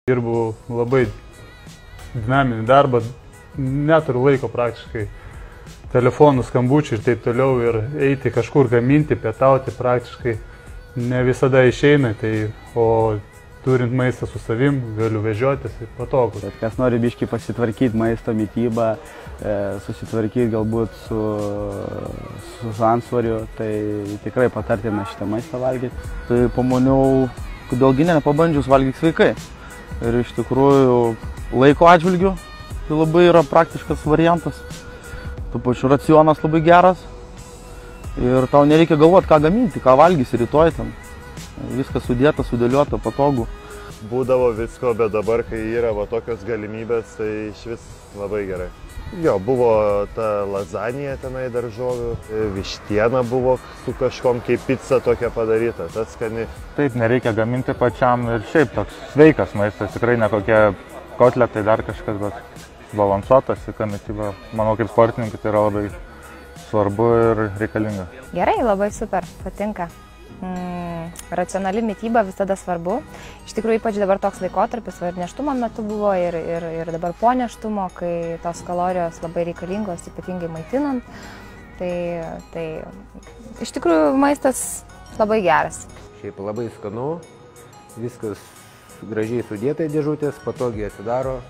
Dirbu labai dinaminį darbą, neturiu laiko praktiškai telefonų skambučių ir taip toliau ir eiti kažkur gaminti, pietauti praktiškai ne visada išeina, o turint maistą su savim galiu vežiotis ir patogu. Bet kas nori biškį pasitvarkyti maisto mitybą, susitvarkyti galbūt su ansvariu, tai tikrai patartina šitą maistą valgyti. Tai pamaniau, kodėlgi ne, pabandžius valgyti sveikai. Ir iš tikrųjų laiko atžvilgiu tai labai yra praktiškas variantas. Tuo pačiu racionas labai geras ir tau nereikia galvoti, ką gaminti, ką valgysi rytoj ten. Viskas sudėta, sudėliota, patogu. Būdavo visko, bet dabar, kai yra tokios galimybės, tai iš vis labai gerai. Jo, buvo ta lazanija tenai daržovių, vištiena buvo su kažkom kaip pica tokia padaryta, tas skani. Taip, nereikia gaminti pačiam ir šiaip toks sveikas maistas, tikrai ne kokie kotletai, dar kažkas, bet balansuotas, sveika mityba. Manau, kaip sportininkui tai yra labai svarbu ir reikalinga. Gerai, labai super, patinka. Racionali mityba visada svarbu. Iš tikrųjų, ypač dabar toks laikotarpis, ir nėštumo metu buvo, ir dabar po nėštumo, kai tos kalorijos labai reikalingos, ypatingai maitinant. Tai iš tikrųjų maistas labai geras. Šiaip labai skanu, viskas gražiai sudėta į dėžutės, patogiai atsidaro,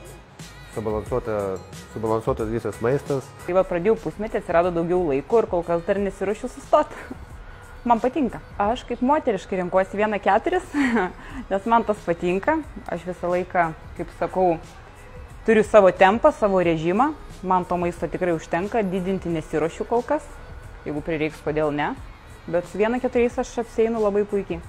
subalansuotas visas maistas. Kai pradėjau pusmetį, atsirado daugiau laiko ir kol kas dar nesiruošiu sustoti. Man patinka. Aš kaip moteriškai renkuosi 1-4, nes man tas patinka. Aš visą laiką, kaip sakau, turiu savo tempą, savo režimą. Man to maisto tikrai užtenka, didinti nesiruošiu kol kas. Jeigu prireiks, kodėl ne. Bet su 1-4 aš apsieinu labai puikiai.